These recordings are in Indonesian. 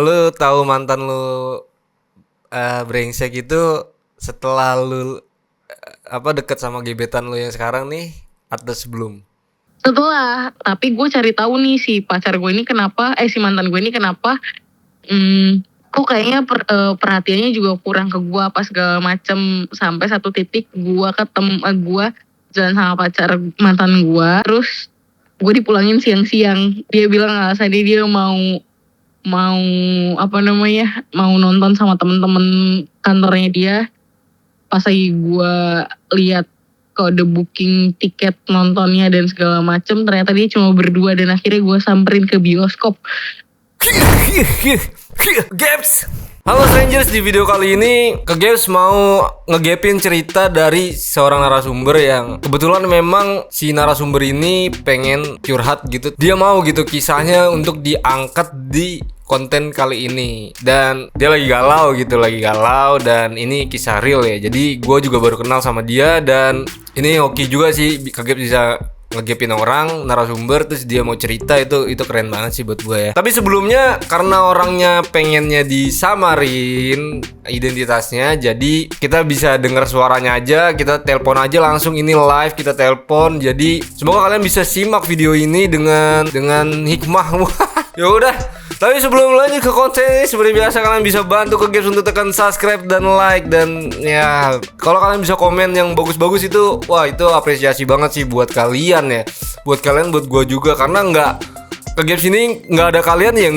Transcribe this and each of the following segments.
Lu tahu mantan lu brengsek itu setelah lu deket sama gebetan lu yang sekarang nih atau sebelum? Setelah, tapi gue cari tahu nih si pacar gue ini kenapa, si mantan gue ini kenapa, kok kayaknya perhatiannya juga kurang ke gue apa segala macem, sampai satu titik gue gue jalan sama pacar mantan gue, terus gue dipulangin siang-siang. Dia bilang alasannya dia mau mau mau nonton sama temen-temen kantornya dia. Pas lagi gue lihat kode booking tiket nontonnya dan segala macem, ternyata dia cuma berdua dan akhirnya gue samperin ke bioskop. Gaps. Halo strangers, di video kali ini Gaps mau ngegapin cerita dari seorang narasumber yang kebetulan memang si narasumber ini pengen curhat gitu. Dia mau gitu kisahnya untuk diangkat di konten kali ini. Dan dia lagi galau dan ini kisah real ya. Jadi gue juga baru kenal sama dia dan ini oke juga sih Gaps bisa ngegapin orang narasumber terus dia mau cerita, itu keren banget sih buat gue ya. Tapi sebelumnya karena orangnya pengennya disamarin identitasnya, jadi kita bisa dengar suaranya aja, kita telepon aja langsung, ini live kita telepon. Jadi semoga kalian bisa simak video ini dengan hikmah. Ya udah. Tapi sebelum lanjut ke konten ini, seperti biasa kalian bisa bantu Gaps untuk tekan subscribe dan like, dan ya kalau kalian bisa komen yang bagus-bagus itu, wah itu apresiasi banget sih buat kalian ya. Buat kalian, buat gua juga, karena Gaps ini nggak ada kalian ya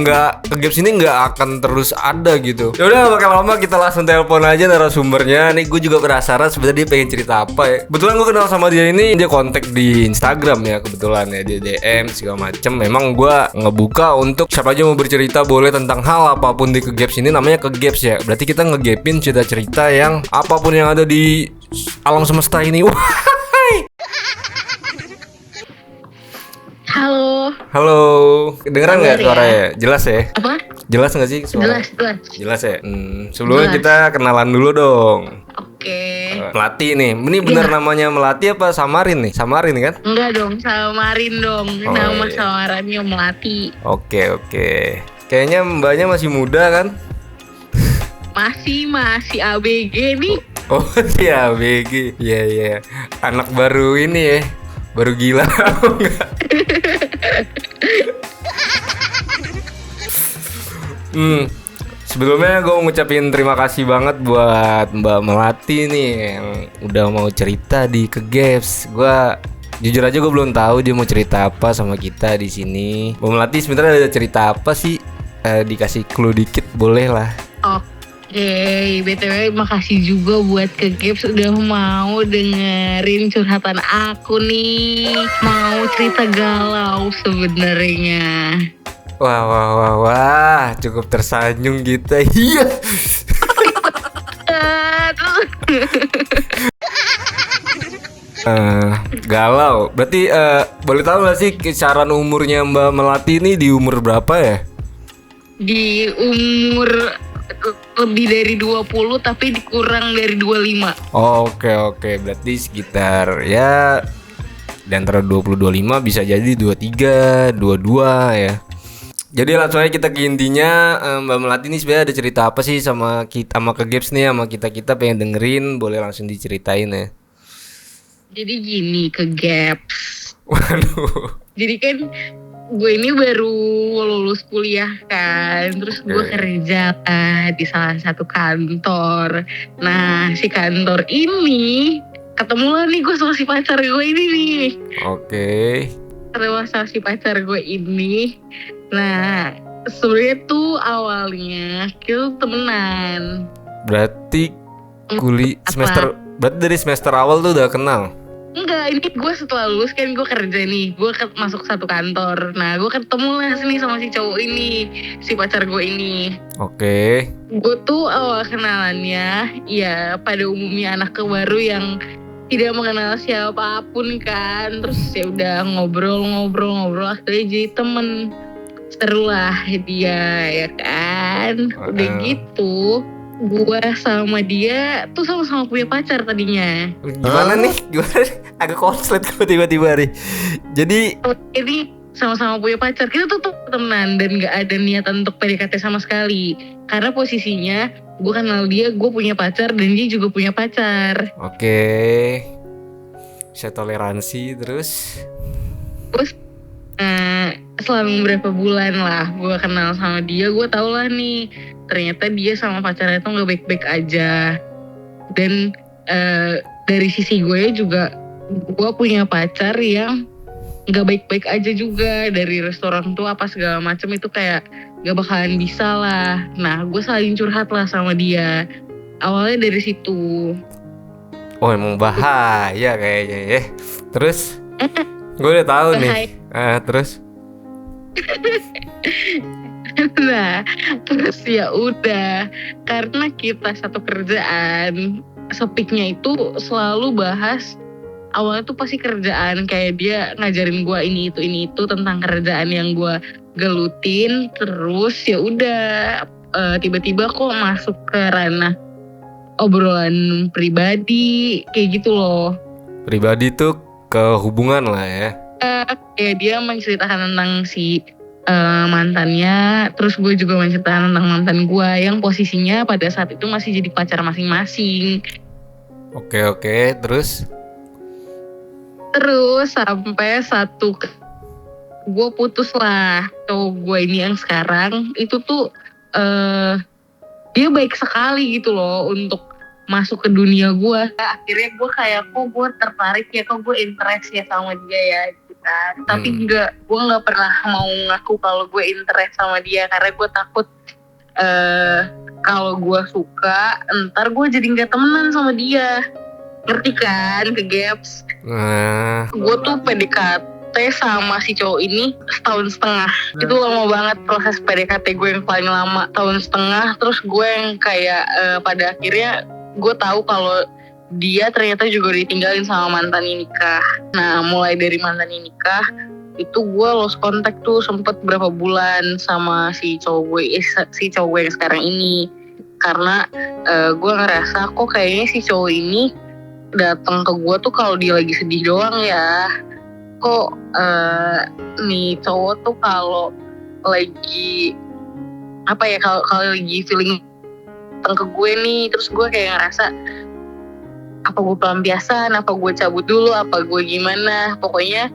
Gaps ini nggak akan terus ada gitu. Ya udah, pakai lama kita langsung telepon aja narasumbernya. Nih gue juga penasaran sebenarnya dia pengen cerita apa ya. Kebetulan gue kenal sama dia ini, dia kontak di Instagram ya, kebetulan ya, dia DM segala macem. Memang gue ngebuka untuk siapa aja mau bercerita boleh tentang hal apapun di Gaps ini, namanya Gaps ya. Berarti kita ngegapin cerita-cerita yang apapun yang ada di alam semesta ini. Halo, kedengeran nggak suaranya? Jelas ya? Apa? Jelas nggak sih suara? Jelas ya. Sebelumnya Jelas. kita kenalan dulu dong. Oke. Melati nih, ini bener namanya Melati apa Samarin nih? Samarin kan? Enggak dong, samarin dong. Nama iya. samarannya Melati. Oke. Kayaknya mbaknya masih muda kan? Masih ABG nih. Oh iya, BG. Iya. Anak baru ini ya. Baru gila. Sebelumnya gue mau ngucapin terima kasih banget buat Mbak Melati nih yang udah mau cerita di Gaps. Gue jujur aja gue belum tahu dia mau cerita apa sama kita di sini. Mbak Melati sebenarnya ada cerita apa sih? Dikasih clue dikit boleh lah. Oke, BTW makasih juga buat Gaps udah mau dengerin curhatan aku nih. Mau cerita galau sebenarnya. Wah, cukup tersanjung kita. Iya. Galau. Berarti boleh tahu nggak sih kisaran umurnya Mbak Melati ini di umur berapa ya? Di umur lebih dari 20 tapi dikurang dari 25. Oke. Berarti sekitar ya di antara 20-25, bisa jadi 23, 22 ya. Jadi langsung aja kita ke intinya. Mbak Melati ini sebenarnya ada cerita apa sih sama kita, sama Gaps nih, sama kita pengen dengerin, boleh langsung diceritain ya. Jadi gini Gaps. Waduh. Jadi kan gue ini baru lulus kuliah kan, terus gue kerja di salah satu kantor. Nah si kantor ini ketemu lah nih gue sama si pacar gue ini nih. Oke. Ketemu sama si pacar gue ini. Nah sebenarnya tuh awalnya kita temenan. Berarti berarti dari semester awal tuh udah kenal? Enggak, ini gue setelah lulus kan gue kerja nih, gue masuk satu kantor. Nah gue ketemu lah sini sama si cowok ini, si pacar gue ini. Oke. Gue tuh awal kenalannya ya pada umumnya anak baru yang tidak mengenal siapapun kan. Terus ya udah ngobrol akhirnya jadi temen. Seru lah dia ya kan. Udah gitu gue sama dia tuh sama-sama punya pacar tadinya. Gimana nih? Agak konslet kok tiba-tiba nih. Jadi ini sama-sama punya pacar, kita tuh temenan dan gak ada niatan untuk PDKT sama sekali. Karena posisinya gue kenal dia, gue punya pacar dan dia juga punya pacar. Oke. Bisa toleransi terus. Terus selang beberapa bulan lah gue kenal sama dia, gue tau lah nih ternyata dia sama pacarnya tuh gak baik-baik aja. Dan dari sisi gue juga, gue punya pacar yang gak baik-baik aja juga. Dari restoran tuh apa segala macem itu kayak gak bakalan bisa lah. Nah gue saling curhat lah sama dia. Awalnya dari situ. Oh emang bahaya kayaknya ya. Terus gue udah tahu nih. Terus nah terus ya udah, karena kita satu kerjaan, sepiknya itu selalu bahas. Awalnya tuh pasti kerjaan, kayak dia ngajarin gue ini itu tentang kerjaan yang gue gelutin. Terus ya udah tiba-tiba kok masuk ke ranah obrolan pribadi kayak gitu loh. pribadi tuh ke hubungan lah ya. Kayak dia menceritakan tentang si mantannya, terus gue juga menceritakan tentang mantan gue yang posisinya pada saat itu masih jadi pacar masing-masing. Oke, terus Sampai gue putus lah. Cowok gue ini yang sekarang itu tuh dia baik sekali gitu loh untuk masuk ke dunia gue. Akhirnya gue kayak kok gue tertarik ya, kok gue interest ya sama dia ya gitu kan. Tapi gue nggak pernah mau ngaku kalau gue interest sama dia karena gue takut kalau gue suka ntar gue jadi nggak temenan sama dia. Ngerti kan, ke Gaps? Gue tuh PDKT sama si cowok ini setahun setengah. Itu lama banget proses PDKT gue, yang paling lama tahun setengah. Terus gue yang kayak pada akhirnya gue tahu kalau dia ternyata juga ditinggalin sama mantannya nikah. Nah mulai dari mantannya nikah itu gue lost contact tuh sempet berapa bulan sama si cowok gue yang sekarang ini. Karena gue ngerasa kok kayaknya si cowok ini datang ke gue tuh kalau dia lagi sedih doang ya. Kok nih cowok tuh kalau lagi apa ya, kalau lagi feeling datang ke gue nih, terus gue kayak ngerasa apa gue pelampiasan, apa gue cabut dulu, apa gue gimana. Pokoknya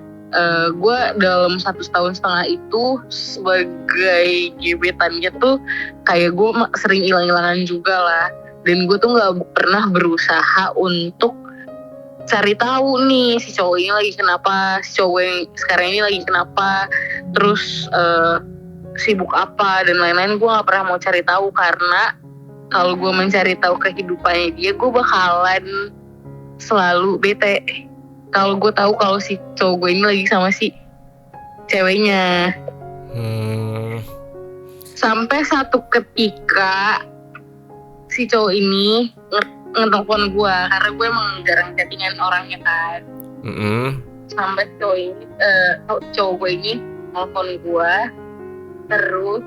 gue dalam 1,5 tahun itu sebagai gebetannya tuh kayak gue sering hilang-hilangan juga lah. Dan gue tuh nggak pernah berusaha untuk cari tahu nih si cowok ini lagi kenapa, si cowok yang sekarang ini lagi kenapa, terus sibuk apa dan lain-lain. Gue nggak pernah mau cari tahu karena kalau gue mencari tahu kehidupannya dia, gue bakalan selalu bete kalau gue tahu kalau si cowok gue ini lagi sama si ceweknya. Sampai satu ketika si cowok ini ngetelepon gue, karena gue emang jarang chattingan orangnya kan. Sampai cowok gue ini telepon gue, terus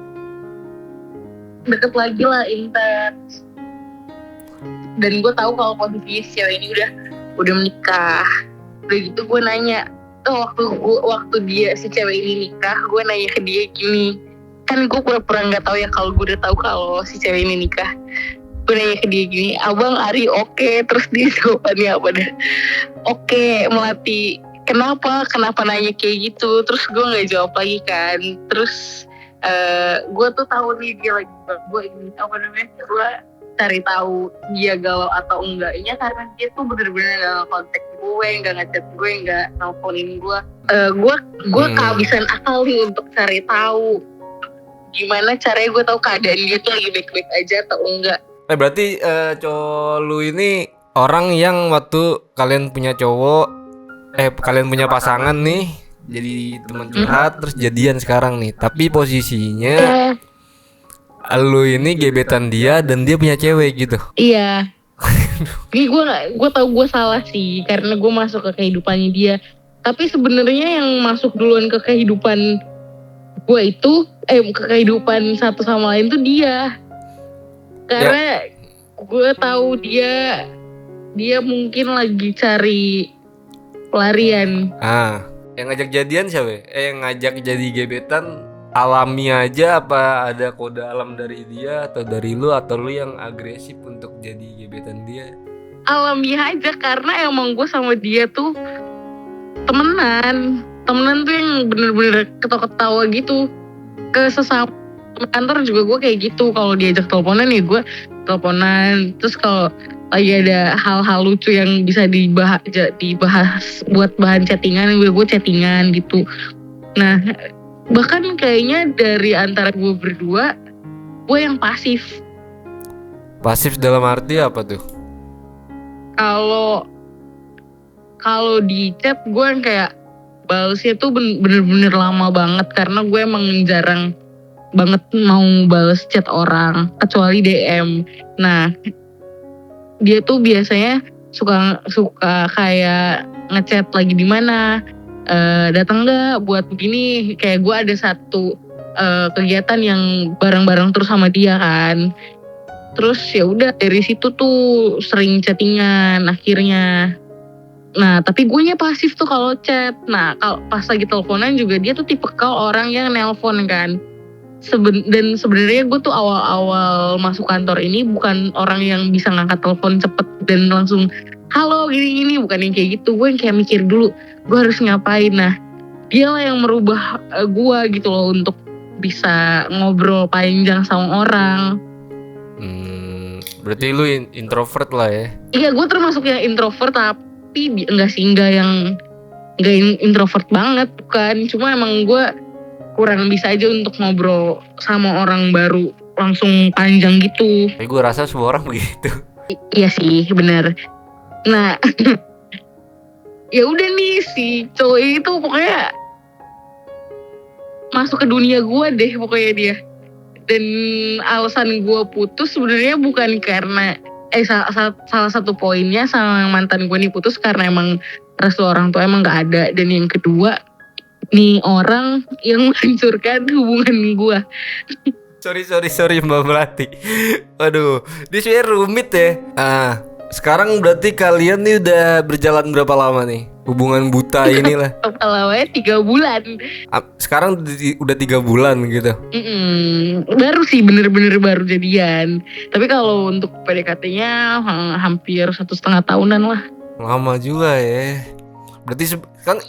deket lagi lah, intens. Dan gue tahu kalau posisi si cewek ini udah menikah. Udah gitu gue nanya, waktu dia si cewek ini nikah, gue nanya ke dia gini, kan gue pura-pura nggak tahu ya kalau gue udah tahu kalau si cewek ini nikah. Gue nanya ke dia gini, abang Ari oke? Terus dia jawabannya apa dah? Oke, Melati. Kenapa nanya kayak gitu? Terus gue nggak jawab lagi kan. Terus gue tuh tahu nih dia lagi, gue ini gue cari tahu dia galau atau enggaknya karena dia tuh bener-bener gak kontak gue, nggak ngechat gue, nggak nelfonin gue. Gue kehabisan akal nih untuk cari tahu gimana caranya gue tahu keadaan dia tuh lagi baik-baik aja atau enggak. Berarti cowok lu ini orang yang waktu kalian punya kalian punya pasangan nih, jadi teman curhat terus jadian sekarang nih. Tapi posisinya lu ini gebetan dia dan dia punya cewek gitu. Iya. Ini gue tahu gue salah sih karena gue masuk ke kehidupannya dia. Tapi sebenarnya yang masuk duluan ke kehidupan gue itu ke kehidupan satu sama lain tuh dia. Karena gue tahu dia mungkin lagi cari pelarian. Yang ngajak jadian siapa? Yang ngajak jadi gebetan alami aja apa ada kode alam dari dia atau dari lu atau lu yang agresif untuk jadi gebetan dia? Alami aja karena emang gue sama dia tuh temenan tuh yang bener-bener ketawa-ketawa gitu. Ke sesama kantor juga gue kayak gitu, kalau diajak teleponan ya gue teleponan. Terus kalau lagi ada hal-hal lucu yang bisa dibahas buat bahan chattingan, gue chattingan gitu. Nah bahkan kayaknya dari antara gue berdua, gue yang pasif. Pasif dalam arti apa tuh? Kalau di chat gue yang kayak balesnya tuh bener-bener lama banget, karena gue emang jarang banget mau bales chat orang kecuali DM. Nah dia tuh biasanya suka kayak ngechat lagi di mana, datang nggak buat begini. Kayak gue ada satu kegiatan yang bareng-bareng terus sama dia kan. Terus ya udah dari situ tuh sering chattingan akhirnya. Nah tapi gue nya pasif tuh kalau chat. Nah kalau pas lagi teleponan juga dia tuh tipikal orang yang nelpon kan. Dan sebenarnya gue tuh awal-awal masuk kantor ini bukan orang yang bisa ngangkat telepon cepet dan langsung halo gini-gini, bukan yang kayak gitu. Gue yang kayak mikir dulu gue harus ngapain. Nah dia lah yang merubah gue gitu loh untuk bisa ngobrol panjang sama orang. Berarti lu introvert lah ya? Iya gue termasuk yang introvert, tapi enggak yang introvert banget, bukan. Cuma emang gue kurang bisa aja untuk ngobrol sama orang baru langsung panjang gitu. Tapi gue rasa semua orang begitu. Iya sih bener. Nah ya udah nih si cowok itu pokoknya masuk ke dunia gue deh pokoknya dia. Dan alasan gue putus sebenarnya bukan karena salah satu poinnya sama mantan gue nih putus karena emang restu orang tua emang gak ada. Dan yang kedua, nih orang yang menghancurkan hubungan gue. Sorry Mbak Melati. Waduh, ini sebenarnya rumit ya. Sekarang berarti kalian nih udah berjalan berapa lama nih? Hubungan buta inilah. Lamanya 3 bulan. Sekarang udah 3 bulan gitu. Baru sih bener-bener baru jadian. Tapi kalau untuk PDKT-nya hampir 1,5 tahunan lah. Lama juga ya. Berarti kan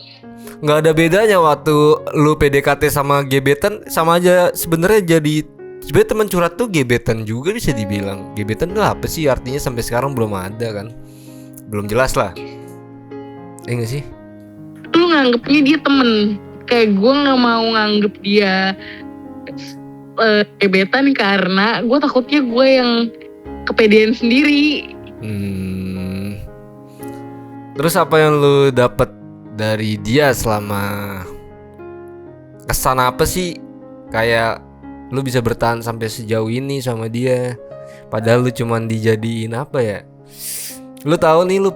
nggak ada bedanya waktu lu PDKT sama gebetan, sama aja sebenarnya. Jadi sebenarnya teman curhat tuh gebetan juga bisa dibilang. Gebetan tuh apa sih artinya, sampai sekarang belum ada kan. Belum jelas lah. Enggak sih? Lu nganggepnya dia temen. Kayak gue gak mau nganggep dia gebetan karena gue takutnya gue yang kepedean sendiri. Terus apa yang lu dapet dari dia selama, kesan apa sih kayak lu bisa bertahan sampai sejauh ini sama dia, padahal lu cuman dijadiin apa ya, lu tahu nih lu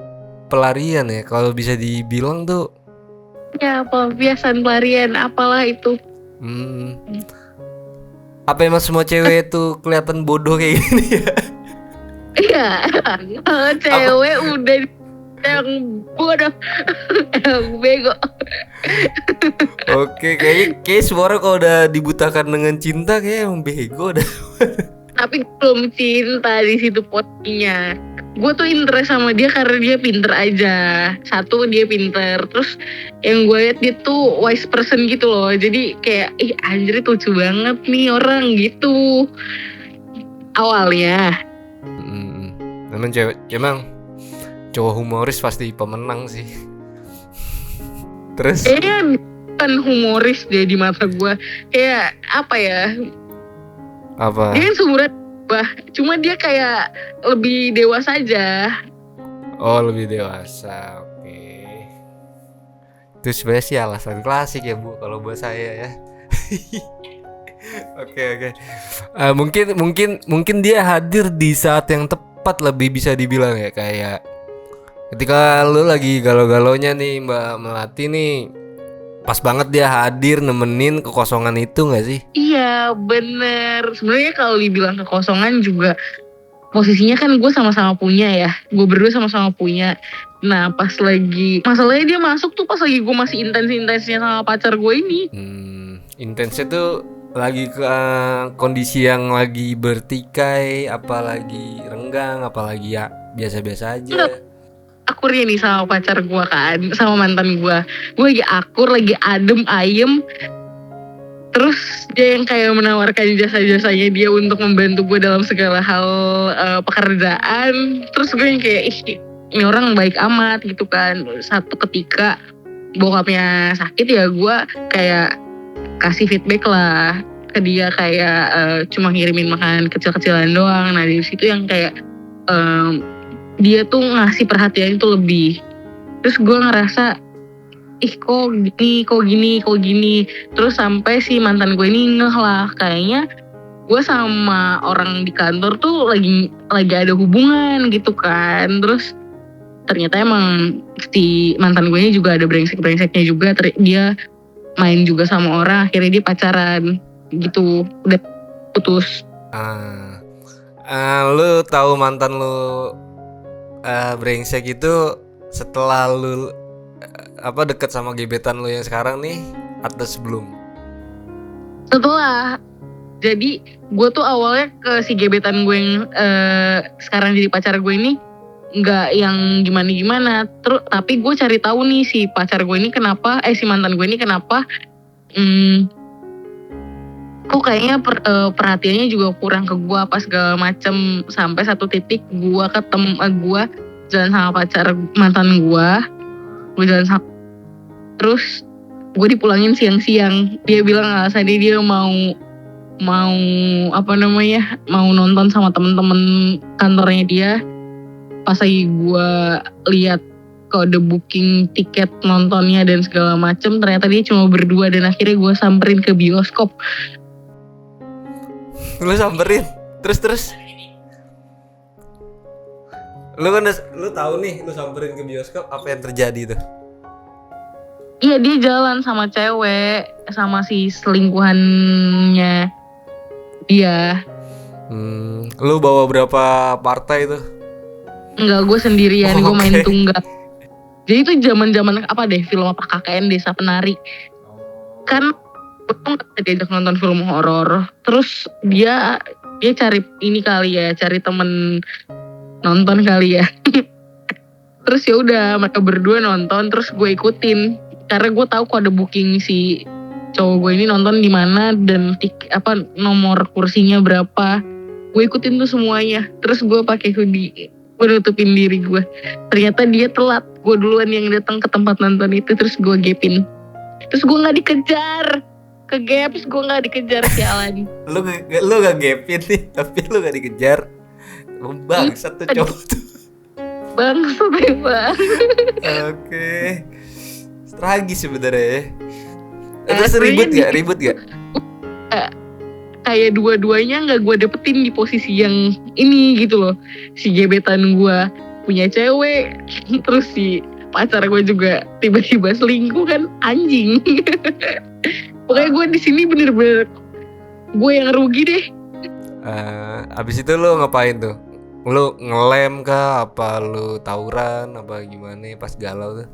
pelarian ya kalau bisa dibilang tuh. Ya pelampiasan pelarian apalah itu. Apa emang semua cewek tuh kelihatan bodoh kayak gini ya? Iya, kalau cewek udah yang bodoh, yang bego. Oke, kayaknya semua orang kalau udah dibutakan dengan cinta kayak emang bego dah. Tapi belum cinta di situ potinya. Gue tuh interest sama dia karena dia pinter aja. Satu, dia pinter. Terus yang gue liat dia tuh wise person gitu loh. Jadi kayak anjir lucu banget nih orang gitu awalnya. Emang cowok humoris pasti pemenang sih. Terus kayaknya bukan humoris deh di mata gue. Kayak apa ya, apa? dia kan seumuran bah, cuma dia kayak lebih dewasa aja. Oh, lebih dewasa. Oke. Itu sebenarnya sih alasan klasik ya Bu kalau buat saya ya. Oke. Mungkin dia hadir di saat yang tepat, lebih bisa dibilang ya, kayak ketika lu lagi galau-galaunya nih Mbak Melati nih, pas banget dia hadir nemenin kekosongan itu nggak sih? Iya bener. Sebenarnya kalau dibilang kekosongan juga posisinya kan gue sama-sama punya ya, gue berdua sama-sama punya. Nah pas lagi masalahnya dia masuk tuh pas lagi gue masih intens-intensnya sama pacar gue ini. Intensnya tuh lagi ke kondisi yang lagi bertikai, apalagi renggang, apalagi ya biasa-biasa aja. Akurnya nih sama pacar gue kan, sama mantan gue lagi akur, lagi adem ayem. Terus dia yang kayak menawarkan jasa-jasanya dia untuk membantu gue dalam segala hal pekerjaan. Terus gue yang kayak, ih ini orang baik amat gitu kan. Satu ketika bokapnya sakit ya gue kayak kasih feedback lah ke dia, kayak cuma ngirimin makanan kecil-kecilan doang. Nah dari situ yang kayak dia tuh ngasih perhatian itu lebih. Terus gue ngerasa, ih kok gini. Terus sampai si mantan gue ini ngeh lah, kayaknya gue sama orang di kantor tuh lagi ada hubungan gitu kan. Terus ternyata emang si mantan gue ini juga ada brengsek-brengseknya juga. Dia main juga sama orang, akhirnya dia pacaran gitu, udah putus. Lu tahu mantan lu brengsek itu setelah lu deket sama gebetan lu yang sekarang nih atau sebelum? Setelah. Jadi gue tuh awalnya ke si gebetan gue yang sekarang jadi pacar gue ini nggak yang gimana. Terus tapi gue cari tahu nih si pacar gue ini kenapa, si mantan gue ini kenapa kok kayaknya perhatiannya juga kurang ke gue apa segala macem. Sampai satu titik gue jalan sama pacar mantan gue jalan sama, terus gue dipulangin siang-siang. Dia bilang alasannya dia mau mau nonton sama temen-temen kantornya dia. Pas lagi gue lihat kode booking tiket nontonnya dan segala macem, ternyata dia cuma berdua. Dan akhirnya gue samperin ke bioskop. Lu samperin terus lu tahu nih, lu samperin ke bioskop, apa yang terjadi tuh? Iya, dia jalan sama cewek, sama si selingkuhannya dia. Lu bawa berapa partai tuh? Enggak, gue sendirian. Gue main Okay. tunggal. Jadi itu zaman film apa KKN Desa Penari. Kan gue tuh gak diajak nonton film horor. Terus dia cari ini kali ya, cari temen nonton kali ya. Terus ya udah mereka berdua nonton, terus gue ikutin karena gue tahu kok ada booking si cowok gue ini nonton di mana dan nomor kursinya berapa. Gue ikutin tuh semuanya. Terus gue pakai hoodie, gue nutupin diri gue. Ternyata dia telat, gue duluan yang datang ke tempat nonton itu. Terus gue gapin. Terus gue nggak dikejar, ke gaps gue nggak dikejar, sialan. Lu gak gapin nih, tapi lu gak dikejar. Bangsat tuh cowok tuh. Bangsat bang. Oke. Tragis sebenarnya. Terus ribut gak? Kayak dua-duanya nggak gue dapetin di posisi yang ini gitu loh. Si gebetan gue punya cewek, terus si pacar gue juga tiba-tiba selingkuh kan, anjing. Pokoknya gue di sini bener-bener gue yang rugi deh. Abis itu lu ngapain tuh? Lu ngelem kah? Apa lu tawuran? Apa gimana pas galau tuh?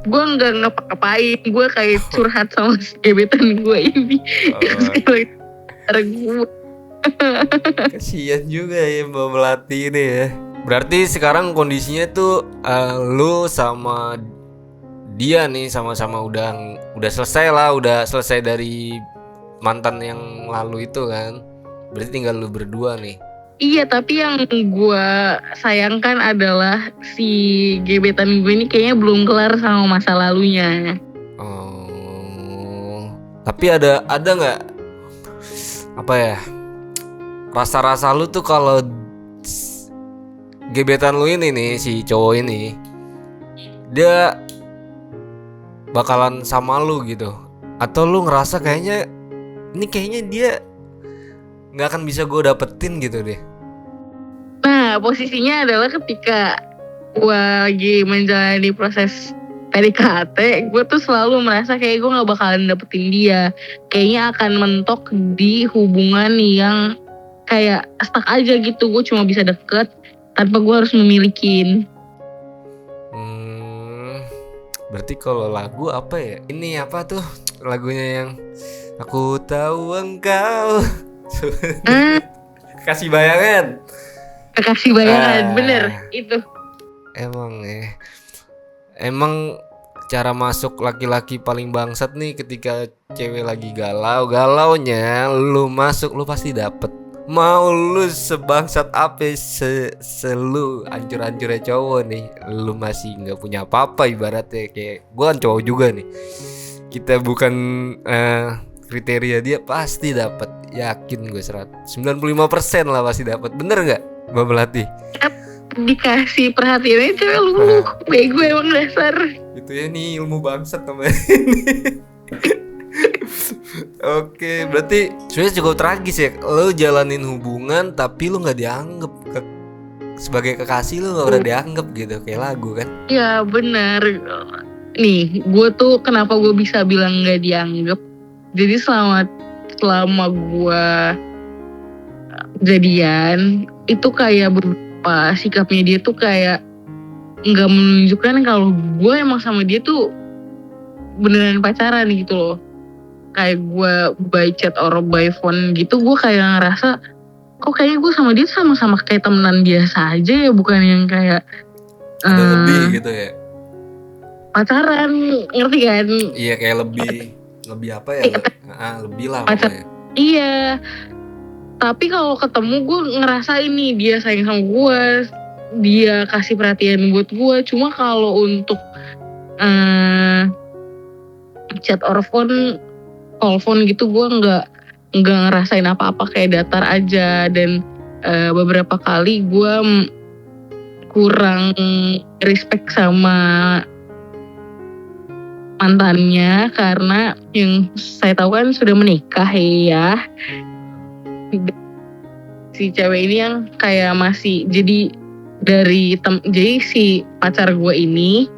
Gue nggak ngapa-ngapain, gue kayak curhat sama si gebetan gue ini. Gue kasian juga ya Mbak Melati ini ya. Berarti sekarang kondisinya tuh lu sama dia nih sama-sama udah selesai lah, udah selesai dari mantan yang lalu itu kan. Berarti tinggal lu berdua nih. Iya, tapi yang gue sayangkan adalah si gebetan gue ini kayaknya belum kelar sama masa lalunya. Oh, tapi ada nggak apa ya, rasa-rasa lu tuh kalau gebetan lu ini nih, si cowok ini dia bakalan sama lu gitu, atau lu ngerasa kayaknya dia nggak akan bisa gue dapetin gitu deh? Nah, posisinya adalah ketika gue lagi menjalani proses PDKT, gue tuh selalu merasa kayak gue gak bakalan dapetin dia. Kayaknya akan mentok di hubungan yang kayak stuck aja gitu. Gue cuma bisa deket tanpa gue harus memilikin. Berarti kalau lagu apa ya? Ini apa tuh lagunya yang aku tahu engkau kasih bayangan. Kasih bayangan, bener itu. Emang cara masuk laki-laki paling bangsat nih ketika cewek lagi galaunya lu masuk lu pasti dapet. Mau lu sebangsat apa selu hancur-hancurnya cowok nih, lu masih nggak punya apa-apa ibaratnya. Kayak gua kan cowok juga nih, kita bukan kriteria dia pasti dapat, yakin gue 95% lah pasti dapat. Bener nggak Mbak Melati? Dikasih perhatiannya cewek lu bego emang dasar. Itu ya nih ilmu bangsat namanya. Oke, berarti sebenarnya cukup tragis ya. Lo jalanin hubungan tapi lo nggak dianggap sebagai kekasih, lo nggak pernah dianggap gitu kayak lagu kan? Iya benar. Nih, gue tuh kenapa gue bisa bilang nggak dianggap? Jadi selama gue jadian itu kayak beberapa sikapnya dia tuh kayak nggak menunjukkan kalau gue emang sama dia tuh beneran pacaran gitu loh. Kayak gue by chat or by phone gitu, gue kayak ngerasa kok kayaknya gue sama dia sama-sama kayak temenan biasa aja ya, bukan yang kayak ada lebih gitu ya, pacaran, ngerti kan? Iya, kayak lebih apa ya, lebih lah pokoknya. Iya, tapi kalau ketemu gue ngerasa ini dia sayang sama gue, dia kasih perhatian buat gue. Cuma kalau untuk chat or phone, call phone gitu, gue nggak ngerasain apa-apa, kayak datar aja. Dan beberapa kali gue kurang respect sama mantannya karena yang saya tahu kan sudah menikah ya. Si cewek ini yang kayak masih jadi jadi si pacar gue ini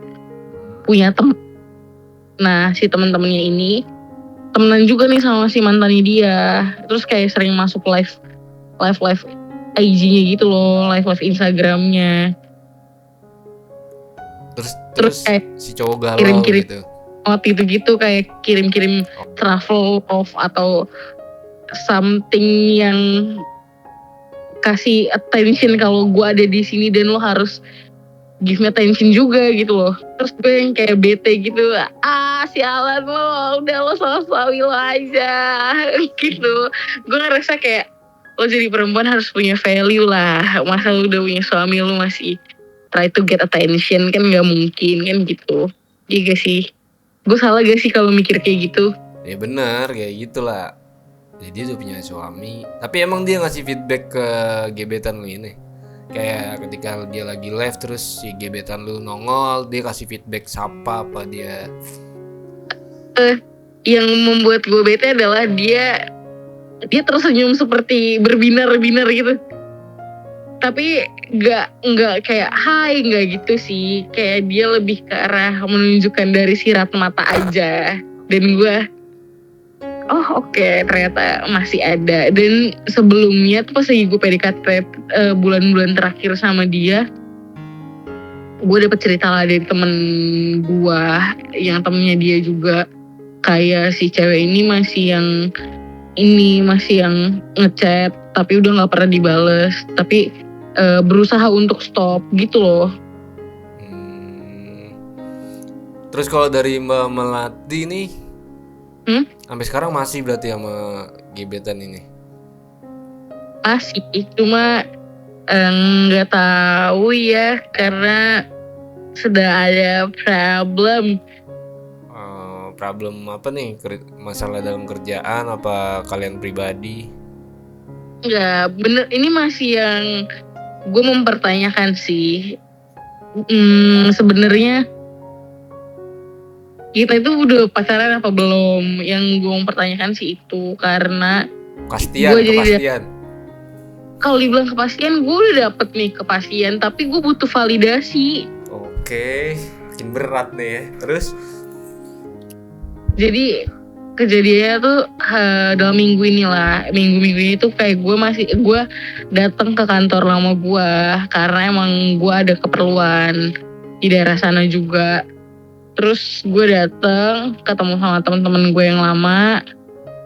punya temen. Nah si temen-temennya ini temenan juga nih sama si mantannya dia. Terus kayak sering masuk live IG-nya gitu loh, live Instagram-nya. Terus kayak si cowok galau kirim-kirim gitu. Gitu kayak kirim-kirim travel off atau something yang kasih attention kalau gue ada di sini dan lo harus give me attention juga gitu loh. Terus gue yang kayak bete gitu, sialan lo, udah lo sama suami lo aja gitu. Gue ngerasa kayak lo jadi perempuan harus punya value lah. Masa lo udah punya suami lo masih try to get attention, kan gak mungkin kan gitu. Iya gak sih? Gue salah gak sih kalau mikir kayak gitu? Ya benar, kayak gitulah. Jadi dia udah punya suami, tapi emang dia ngasih feedback ke gebetan lu ini. Kayak ketika dia lagi live terus si gebetan lu nongol, dia kasih feedback sapa apa dia. Yang membuat gue bete adalah dia tersenyum seperti berbinar-binar gitu. Tapi nggak kayak hai, nggak gitu sih. Kayak dia lebih ke arah menunjukkan dari sirat mata aja. Dan gue oke, ternyata masih ada. Dan sebelumnya tuh pas lagi gue PDKT bulan-bulan terakhir sama dia, gue dapet cerita lah dari temen gue yang temennya dia juga. Kayak si cewek ini masih yang ngechat tapi udah nggak pernah dibales, tapi berusaha untuk stop gitu loh. Terus kalau dari Mbak Melati nih, sampai sekarang masih berarti sama gebetan ini? Masih, cuma nggak tahu ya karena sudah ada problem. Problem apa nih? Masalah dalam kerjaan apa kalian pribadi? Nggak bener, ini masih yang gue mempertanyakan sih. Sebenarnya kita itu udah pacaran apa belum? Yang gue mempertanyakan sih itu karena kepastian. Kalau dibilang kepastian, gue udah dapet nih kepastian, tapi gue butuh validasi. Oke, makin berat nih ya. Terus? Jadi kejadiannya tuh dalam minggu ini tuh kayak gue datang ke kantor lama gue karena emang gue ada keperluan di daerah sana juga. Terus gue datang ketemu sama teman-teman gue yang lama.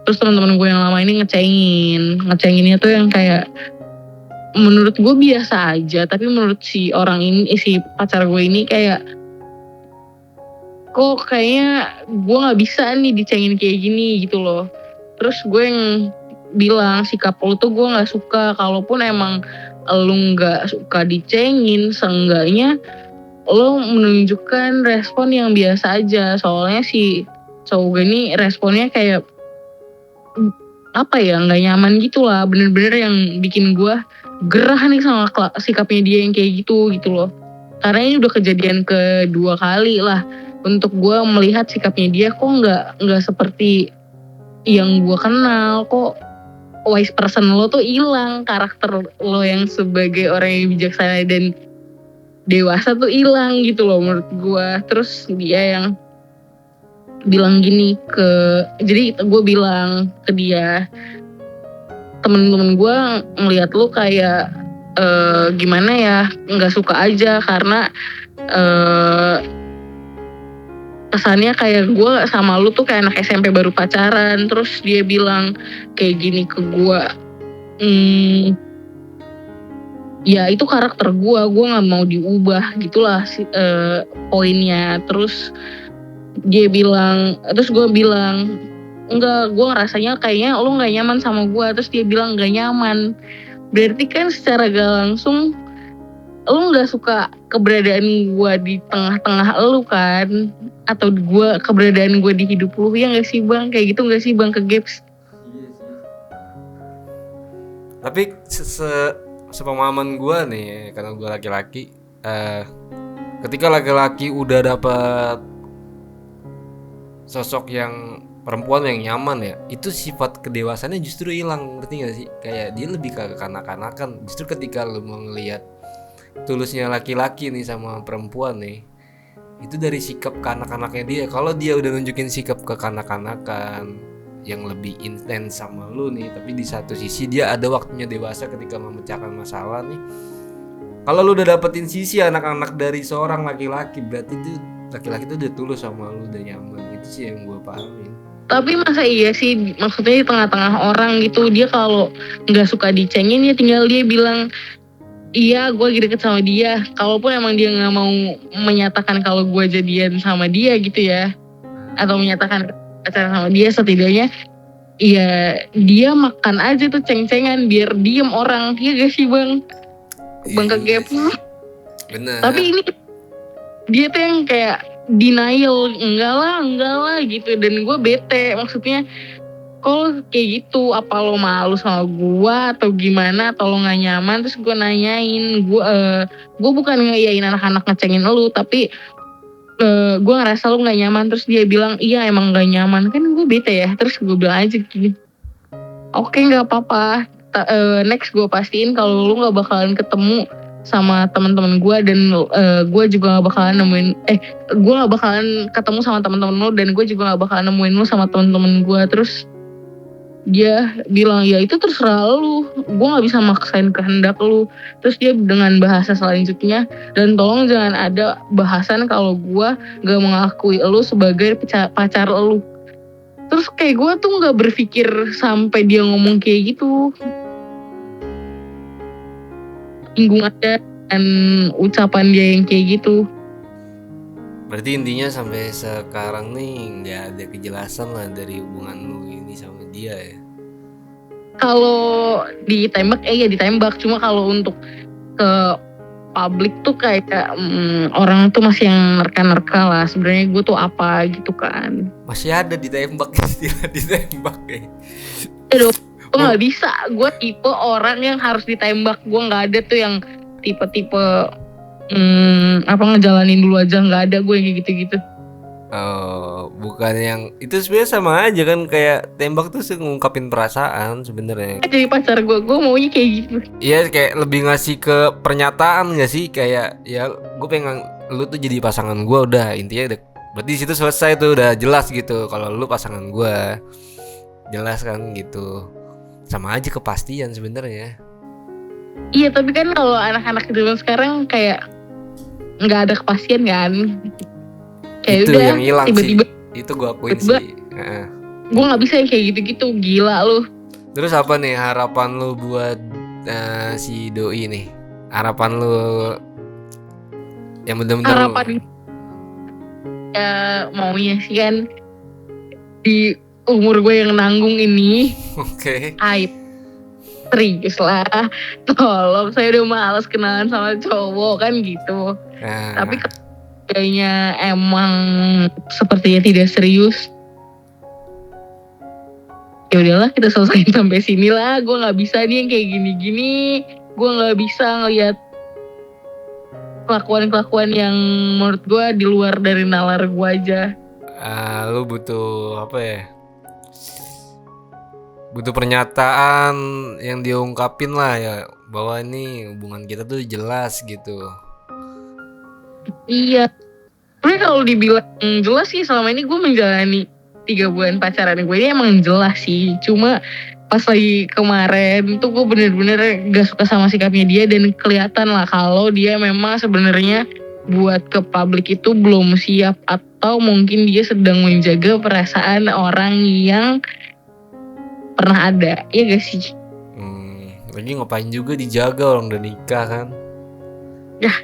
Terus teman-teman gue yang lama ini ngecenginnya tuh yang kayak menurut gue biasa aja, tapi menurut si pacar gue ini kayak kok kayaknya gue nggak bisa nih dicengin kayak gini gitu loh. Terus gue yang bilang sikap lo tuh gue nggak suka, kalaupun emang lo nggak suka dicengin, seenggaknya lo menunjukkan respon yang biasa aja. Soalnya si cowok gue ini responnya kayak apa ya, nggak nyaman gitu lah, bener-bener yang bikin gue gerah nih sama sikapnya dia yang kayak gitu loh. Karena ini udah kejadian kedua kali lah untuk gue melihat sikapnya dia kok nggak seperti yang gue kenal. Kok wise person lo tuh hilang, karakter lo yang sebagai orang yang bijaksana dan dewasa tuh hilang gitu loh menurut gue. Terus dia yang bilang gini jadi gue bilang ke dia, temen-temen gue ngeliat lo kayak gimana ya, nggak suka aja karena kesannya kayak gue sama lu tuh kayak anak SMP baru pacaran. Terus dia bilang kayak gini ke gue, ya itu karakter gue nggak mau diubah gitulah poinnya. Terus gue bilang enggak, gue ngerasanya kayaknya lu nggak nyaman sama gue. Terus dia bilang nggak nyaman, berarti kan secara gak langsung lu nggak suka keberadaan gue di tengah-tengah lu kan, atau keberadaan gue di hidup lu, ya nggak sih bang? Kayak gitu nggak sih bang ke Gaps? Tapi sepemahaman gue nih, karena gue laki-laki, ketika laki-laki udah dapat sosok yang perempuan yang nyaman ya, itu sifat kedewasannya justru hilang, ngerti gak sih? Kayak dia lebih ke kanak-kanakan. Justru ketika lu mau ngelihat tulusnya laki-laki nih sama perempuan nih, itu dari sikap kanak-kanaknya dia. Kalau dia udah nunjukin sikap kekanak-kanakan yang lebih intens sama lu nih, tapi di satu sisi dia ada waktunya dewasa ketika memecahkan masalah nih. Kalau lu udah dapetin sisi anak-anak dari seorang laki-laki, berarti itu laki-laki itu udah tulus sama lu, udah nyaman. Itu sih yang gue pahamin. Tapi masa iya sih, maksudnya di tengah-tengah orang gitu, dia kalau nggak suka dicengin ya tinggal dia bilang iya gue lagi deket sama dia. Kalaupun emang dia nggak mau menyatakan kalau gue jadian sama dia gitu ya, atau menyatakan pacaran sama dia, setidaknya ya dia makan aja tuh ceng-cengan biar diem orang. Iya gak sih bang? Bang Kegep. Bener. Tapi ini dia tuh yang kayak denial, enggak lah gitu. Dan gue bete, maksudnya kalau kayak gitu apa lo malu sama gue atau gimana, atau lo gak nyaman? Terus gue nanyain, gue bukan ngeyain anak-anak ngecengin lo, tapi gue ngerasa lo gak nyaman. Terus dia bilang iya emang gak nyaman, kan gue bete ya. Terus gue bilang aja gini, oke, gak apa-apa, next gue pastiin kalau lo gak bakalan ketemu sama teman-teman gue, dan gue juga gak bakalan gue gak bakalan ketemu sama teman-teman lo, dan gue juga gak bakalan nemuin lo sama teman-teman gue. Terus dia bilang ya itu terserah lu, gue gak bisa maksain kehendak lu. Terus dia dengan bahasa selanjutnya, dan tolong jangan ada bahasan kalau gue gak mengakui lu sebagai pacar lu. Terus kayak gue tuh gak berpikir sampai dia ngomong kayak gitu. Bingung aja dan ucapan dia yang kayak gitu. Berarti intinya sampai sekarang nih nggak ada kejelasan lah dari hubungan lu ini sama dia ya? Kalau ditembak, ya ditembak. Cuma kalau untuk ke publik tuh kayak orang tuh masih yang nerka-nerka lah. Sebenarnya gue tuh apa gitu kan? Masih ada ditembak, istilah ditembak ya. Aduh, gue nggak bisa. Gue tipe orang yang harus ditembak. Gue nggak ada tuh yang tipe-tipe ngejalanin dulu aja, nggak ada gue yang kayak gitu-gitu. Oh, bukan yang itu sebenarnya sama aja kan, kayak tembak tuh ngungkapin perasaan sebenarnya. Jadi pacar gue maunya kayak gitu. Iya, kayak lebih ngasih ke pernyataan nggak sih, kayak ya gue pengen lu tuh jadi pasangan gue, udah intinya udah Berarti di situ selesai tuh, udah jelas gitu kalau lu pasangan gua. Jelas kan gitu. Sama aja kepastian sebenarnya. Iya, tapi kan kalau anak-anak zaman sekarang kayak nggak ada kepastian kan. Kayak Itu udah yang hilang tiba-tiba sih. Itu gua akuin tiba-tiba sih. Heeh. gue nggak bisa yang kayak gitu-gitu, gila lu. Terus apa nih harapan lu buat si doi nih? Harapan lu yang bener-bener Harapan ya maunya sih kan di umur gue yang nanggung ini Oke. aib serius lah, tolong, saya udah males kenalan sama cowok kan gitu. Nah, Tapi kayaknya emang sepertinya tidak serius, ya udahlah kita selesaiin sampai sini lah. Gue nggak bisa nih yang kayak gini-gini, gue nggak bisa ngelihat kelakuan-kelakuan yang menurut gue di luar dari nalar gue aja. lu butuh apa ya? Butuh pernyataan yang diungkapin lah ya, bahwa ini hubungan kita tuh jelas gitu. Iya, tapi kalau dibilang jelas sih selama ini gue menjalani 3 bulan pacaran gue ini emang jelas sih. Cuma pas lagi kemarin tuh gue bener-bener gak suka sama sikapnya dia, dan kelihatan lah kalau dia memang sebenarnya buat ke publik itu belum siap, atau mungkin dia sedang menjaga perasaan orang yang pernah ada, ya gak sih? Lagi ngapain juga dijaga, orang udah nikah kan. Ya,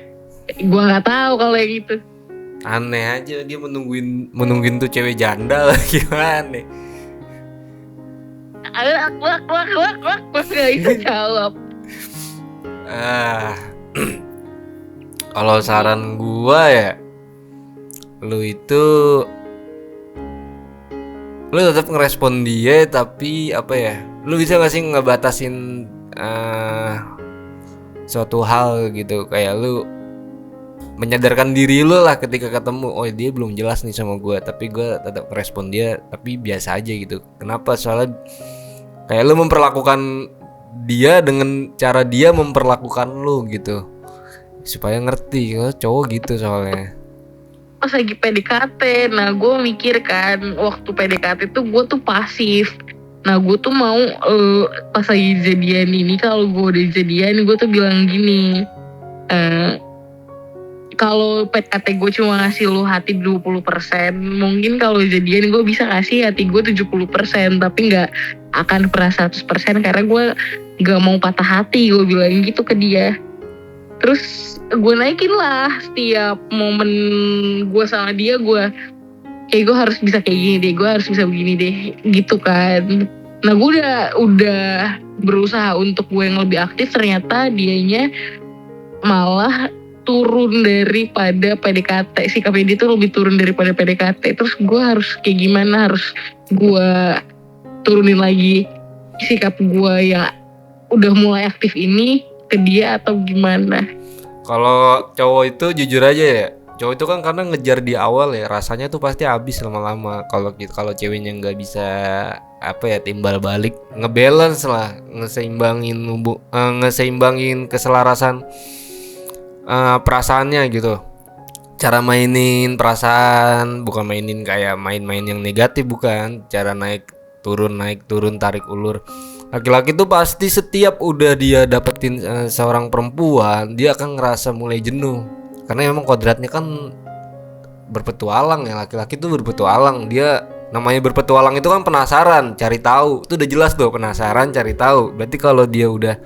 gue nggak tahu kalau yang itu. Aneh aja dia menungguin tuh cewek janda lah, gimana? Ada wak nggak bisa jawab. Kalau saran gua ya, lu tetap ngerespon dia, tapi apa ya? Lu bisa gak sih ngebatasin suatu hal gitu, kayak lu menyadarkan diri lu lah ketika ketemu, oh dia belum jelas nih sama gue, tapi gue tetap respon dia tapi biasa aja gitu. Kenapa? Soalnya kayak lu memperlakukan dia dengan cara dia memperlakukan lu gitu, supaya ngerti kalau cowok gitu soalnya. Pas lagi PDKT, nah gue mikir kan waktu PDKT tuh gue tuh pasif. Nah gue tuh mau pas lagi jadian ini, kalau gue udah jadian gue tuh bilang gini, kalau PDKT gue cuma ngasih lu hati 20%, mungkin kalau jadian gue bisa ngasih hati gue 70%, tapi gak akan pernah 100% karena gue gak mau patah hati, gue bilang gitu ke dia. Terus gue naikin lah setiap momen gue sama dia, gue kayak gue harus bisa kayak gini deh, gue harus bisa begini deh gitu kan. Nah gue udah berusaha untuk gue yang lebih aktif, ternyata dianya malah turun daripada PDKT. Sikapnya dia tuh lebih turun daripada PDKT. Terus gue harus kayak gimana? Harus gue turunin lagi sikap gue yang udah mulai aktif ini ke dia atau gimana? Kalau cowok itu jujur aja ya, cowok itu kan karena ngejar di awal ya, rasanya tuh pasti habis lama-lama. Kalau ceweknya nggak bisa apa ya, timbal balik, ngebalance lah, ngeseimbangin keselarasan perasaannya gitu. Cara mainin perasaan, bukan mainin kayak main-main yang negatif, bukan. Cara naik turun, tarik ulur. Laki-laki tuh pasti setiap udah dia dapetin seorang perempuan, dia akan ngerasa mulai jenuh. Karena memang kodratnya kan berpetualang ya, laki-laki tuh berpetualang. Dia namanya berpetualang itu kan penasaran, cari tahu. Itu udah jelas tuh, penasaran, cari tahu. Berarti kalau dia udah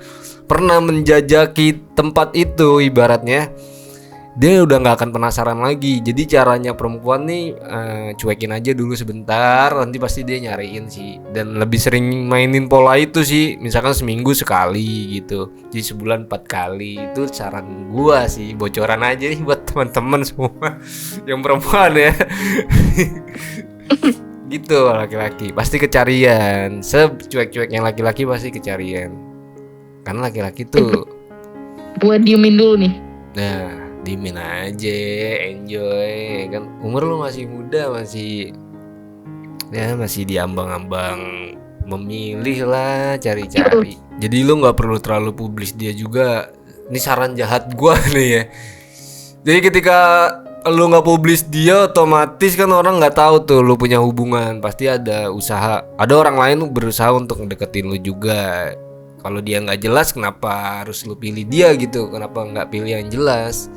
pernah menjajaki tempat itu, ibaratnya dia udah nggak akan penasaran lagi. Jadi caranya perempuan nih cuekin aja dulu sebentar, nanti pasti dia nyariin sih. Dan lebih sering mainin pola itu sih, misalkan seminggu sekali gitu, jadi sebulan 4 kali. Itu saran gua sih, bocoran aja nih buat teman-teman semua yang perempuan ya. Gitu, laki-laki pasti kecarian, secuek-cueknya laki-laki pasti kecarian. Karena laki-laki tuh buat diemin dulu nih. Nah, diemin aja, enjoy kan. Umur lu masih muda, masih diambang-ambang memilih lah, cari-cari. Jadi lu nggak perlu terlalu publis dia juga. Ini saran jahat gua nih ya. Jadi ketika lu nggak publis dia, otomatis kan orang nggak tahu tuh lu punya hubungan. Pasti ada usaha, ada orang lain berusaha untuk deketin lu juga. Kalau dia nggak jelas, kenapa harus lu pilih dia gitu? Kenapa nggak pilih yang jelas?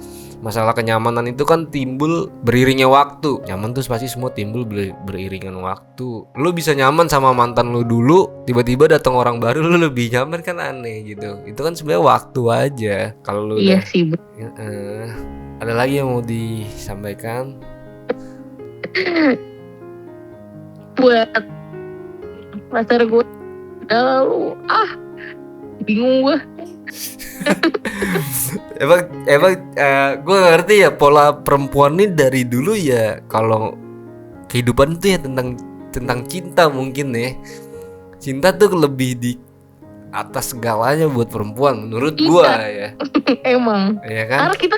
Masalah kenyamanan itu kan timbul beriringnya waktu. Nyaman tuh pasti semua timbul beriringan waktu. Lu bisa nyaman sama mantan lu dulu, tiba-tiba datang orang baru lu lebih nyaman, kan aneh gitu. Itu kan sebenarnya waktu aja. Kalau lu Iya udah, sih. ada lagi yang mau disampaikan? Buat pacar gue udah lalu bingung gue. Emang gue ngerti ya pola perempuan ini dari dulu ya. Kalau kehidupan tuh ya tentang cinta mungkin ya. Cinta tuh lebih di atas segalanya buat perempuan menurut gue ya. Emang. Iya kan? Karena kita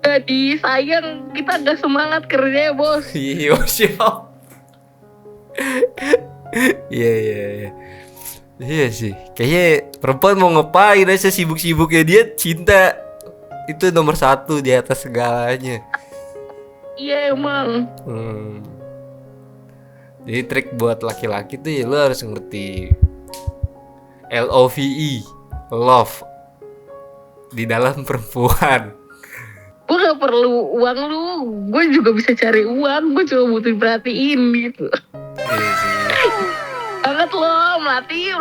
udah disayang, kita gak semangat kerjanya bos. Iya siap. Iya. Iya sih, kayaknya perempuan mau ngapain aja sibuk-sibuknya, dia cinta itu nomor satu di atas segalanya. Iya emang. Jadi trik buat laki-laki tuh ya lu harus ngerti LOVE, love di dalam perempuan. Gue gak perlu uang lu, gue juga bisa cari uang, gue cuma butuh perhatiin gitu. Iya sih. Banget loh, melatih.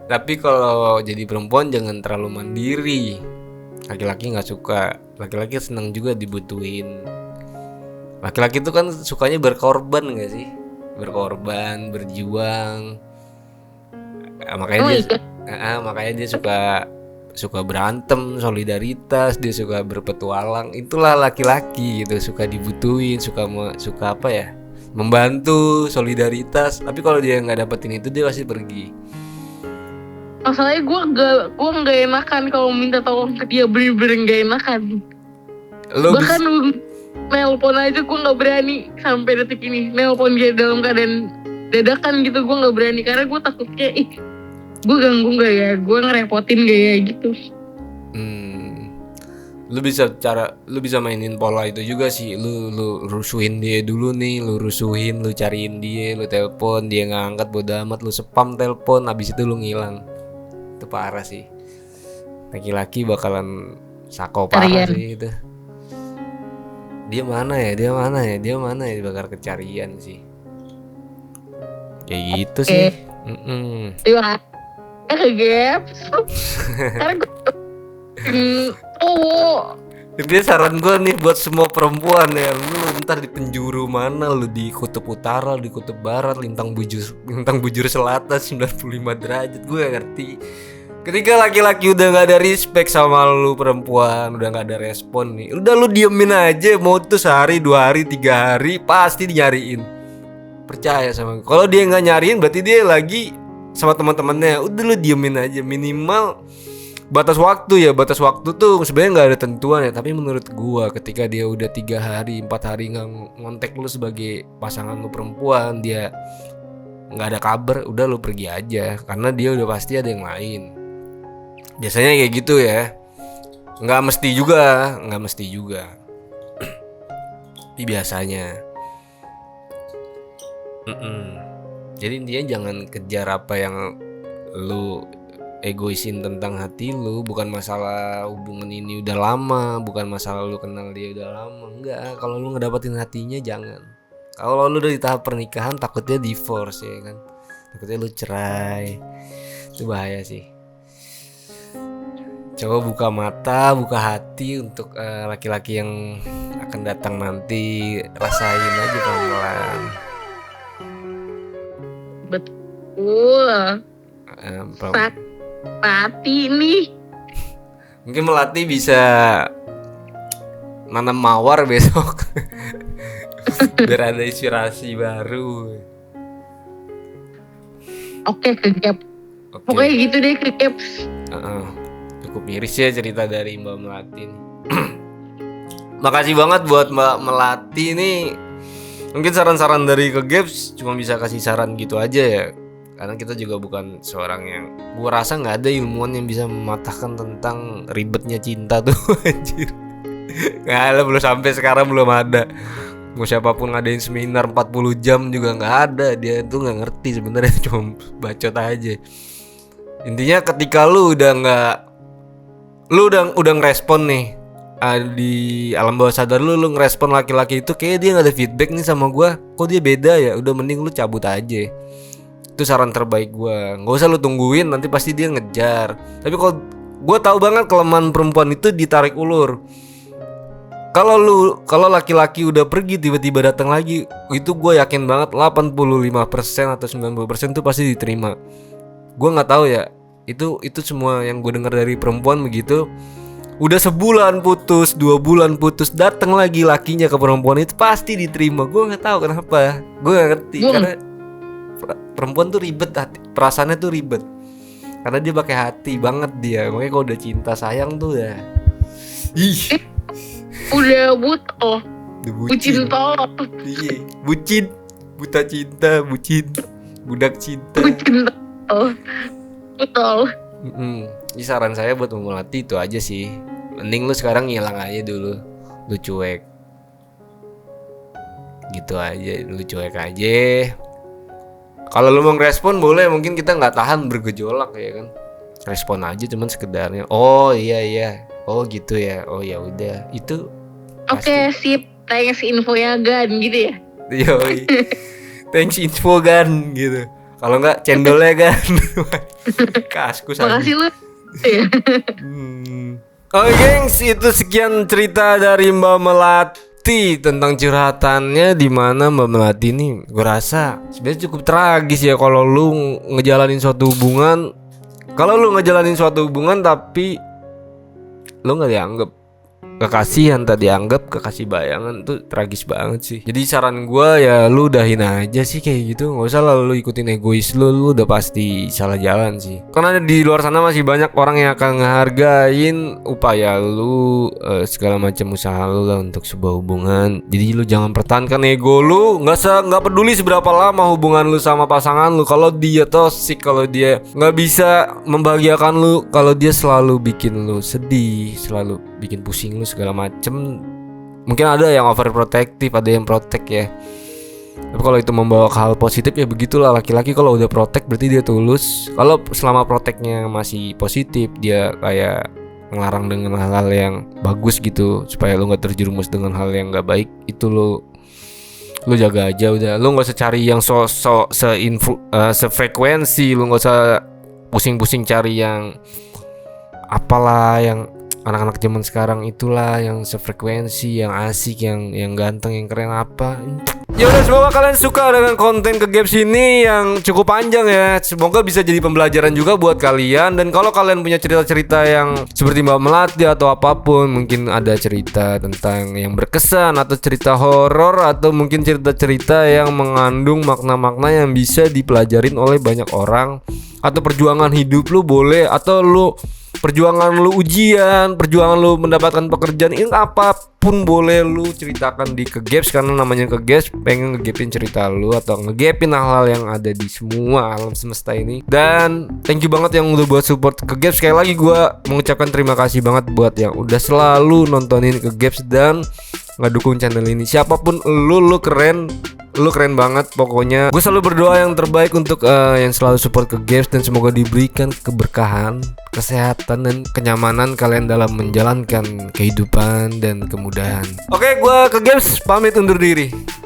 Tapi kalau jadi perempuan jangan terlalu mandiri. Laki-laki nggak suka. Laki-laki senang juga dibutuhin. Laki-laki itu kan sukanya berkorban nggak sih? Berkorban, berjuang. Makanya dia suka berantem, solidaritas, dia suka berpetualang. Itulah laki-laki gitu, suka dibutuhin, suka apa ya, membantu, solidaritas. Tapi kalau dia nggak dapetin itu, dia pasti pergi. Masalahnya gue nggak enakan kalau minta tolong ke dia, bener-bener nggak enakan. Bahkan nelpon aja gue nggak berani sampai detik ini. Nelpon dia dalam keadaan dadakan gitu, gue nggak berani karena gue takut kayak gue ganggu gak ya, gue ngerepotin gak ya gitu. Lu bisa mainin pola itu juga sih. Lu rusuhin dia dulu nih, lu cariin dia, lu telepon, dia nggak angkat, bodo amat, lu spam telepon, abis itu lu ngilang. Itu parah sih. Laki-laki bakalan sako parah sih itu. Dia mana ya, bakal kecarian sih. Kayak gitu sih. Terima kasih ke Gaps. Karena gue Dia saran gue nih buat semua perempuan ya, lu entar di penjuru mana, lu di kutub utara, di kutub barat, lintang bujur selatan 95 derajat, gue ngerti. Ketika laki-laki udah gak ada respect sama lu perempuan, udah gak ada respon nih, udah lu diemin aja, mau tuh sehari, 2 hari, 3 hari, pasti nyariin. Percaya sama gue. Kalau dia gak nyariin berarti dia lagi sama teman-temannya. Udah lu diemin aja, minimal batas waktu tuh sebenarnya nggak ada tentuan ya, tapi menurut gua ketika dia udah 3 hari 4 hari nggak ngontek lu sebagai pasangan lu perempuan, dia nggak ada kabar, udah lu pergi aja, karena dia udah pasti ada yang lain. Biasanya kayak gitu ya, nggak mesti juga tapi biasanya. Jadi intinya jangan kejar apa yang lu egoisin tentang hati lu. Bukan masalah hubungan ini udah lama, bukan masalah lu kenal dia udah lama, enggak. Kalau lu ngedapetin hatinya jangan. Kalau lu udah di tahap pernikahan takutnya divorce ya kan, takutnya lu cerai. Itu bahaya sih. Coba buka mata, buka hati untuk laki-laki yang akan datang nanti. Rasain aja pelan-pelan. Betul. Mati nih. Mungkin Melati bisa nanam mawar besok. Biar ada inspirasi baru. Oke, ke Gap. Pokoknya gitu deh, ke Gaps. Cukup miris ya cerita dari Mbak Melati nih. Makasih banget buat Mbak Melati nih. Mungkin saran-saran dari ke Gaps cuma bisa kasih saran gitu aja ya. Karena kita juga bukan seorang yang, gua rasa nggak ada ilmuwan yang bisa mematahkan tentang ribetnya cinta tuh. Anjir. Nggak ada, belum sampai sekarang belum ada. Mau siapapun ngadain seminar 40 jam juga nggak ada. Dia tuh nggak ngerti sebenarnya, cuma bacot aja. Intinya ketika lu udah ngerespon nih di alam bawah sadar lu ngerespon laki-laki itu kayak dia nggak ada feedback nih sama gua, kok dia beda ya, udah mending lu cabut aja. Itu saran terbaik gua. Nggak usah lu tungguin, nanti pasti dia ngejar. Tapi kalau gua tahu banget kelemahan perempuan itu ditarik ulur. Kalau laki-laki udah pergi tiba-tiba datang lagi, itu gue yakin banget 85% atau 90% tuh pasti diterima. Gue nggak tahu ya, itu semua yang gue dengar dari perempuan begitu. Udah sebulan putus, 2 bulan putus, datang lagi lakinya ke perempuan itu pasti diterima. Gue nggak tahu kenapa, gue nggak ngerti. Karena perempuan tuh ribet, perasaannya tuh ribet. Karena dia pakai hati banget dia. Makanya kalau udah cinta sayang tuh ya, udah bucin tolol. Iya, bucin, buta cinta, bucin, budak cinta. Bucin tolol. Betul. Ini saran saya buat memelatih itu aja sih. Mending lu sekarang ngilang aja dulu, lu cuek. Gitu aja, lu cuek aja. Kalau lu mau ngerespon boleh, mungkin kita nggak tahan bergejolak ya kan. Respon aja cuman sekedarnya. Oh iya, oh gitu ya, oh ya udah itu. Oke, sip. Thanks infonya Gan gitu ya. Yoi. Thanks info Gan gitu. Kalau enggak cendolnya Gan. Kaskus aja. Makasih lu. Oke gengs, itu sekian cerita dari Mbak Melati tentang curhatannya, di mana Mbak Melati ini gue rasa sebenarnya cukup tragis ya kalau lu ngejalanin suatu hubungan. Kalau lu ngejalanin suatu hubungan tapi lu nggak dianggap kekasih, entah dianggap kekasih bayangan, tuh tragis banget sih. Jadi saran gue ya lu udahin aja sih kayak gitu. Nggak usah lah lu ikutin egois lu udah pasti salah jalan sih. Karena di luar sana masih banyak orang yang akan ngehargain upaya lu, segala macam usaha lu lah untuk sebuah hubungan. Jadi lu jangan pertahankan ego lu. Nggak peduli seberapa lama hubungan lu sama pasangan lu. Kalau dia toksik, kalau dia nggak bisa membahagiakan lu, kalau dia selalu bikin lu sedih, selalu bikin pusing lu segala macem. Mungkin ada yang overprotective, ada yang protect ya. Tapi kalau itu membawa ke hal positif ya begitulah. Laki-laki kalau udah protect berarti dia tulus. Kalau selama protectnya masih positif, dia kayak ngelarang dengan hal-hal yang bagus gitu, supaya lu nggak terjerumus dengan hal yang nggak baik, itu lu jaga aja udah. Lu nggak usah cari yang sefrekuensi. Lu nggak usah pusing-pusing cari yang apalah, yang anak-anak zaman sekarang itulah, yang sefrekuensi, yang asik, yang ganteng, yang keren apa. Ya udah, semoga kalian suka dengan konten Kegaps ini yang cukup panjang ya. Semoga bisa jadi pembelajaran juga buat kalian. Dan kalau kalian punya cerita-cerita yang seperti Mbak Melati atau apapun, mungkin ada cerita tentang yang berkesan atau cerita horor atau mungkin cerita-cerita yang mengandung makna-makna yang bisa dipelajarin oleh banyak orang, atau perjuangan hidup lu boleh, atau lu perjuangan lu ujian, perjuangan lu mendapatkan pekerjaan, ini apapun boleh lu ceritakan di Kegaps. Karena namanya Kegaps, pengen ngegapin cerita lu atau ngegapin hal-hal yang ada di semua alam semesta ini. Dan thank you banget yang udah buat support Kegaps. Sekali lagi gue mengucapkan terima kasih banget buat yang udah selalu nontonin Kegaps dan ngedukung channel ini. Siapapun lu keren. Lu keren banget pokoknya. Gue selalu berdoa yang terbaik untuk yang selalu support Kegaps, dan semoga diberikan keberkahan, kesehatan, dan kenyamanan kalian dalam menjalankan kehidupan dan kemudahan. Oke, gue Kegaps pamit undur diri.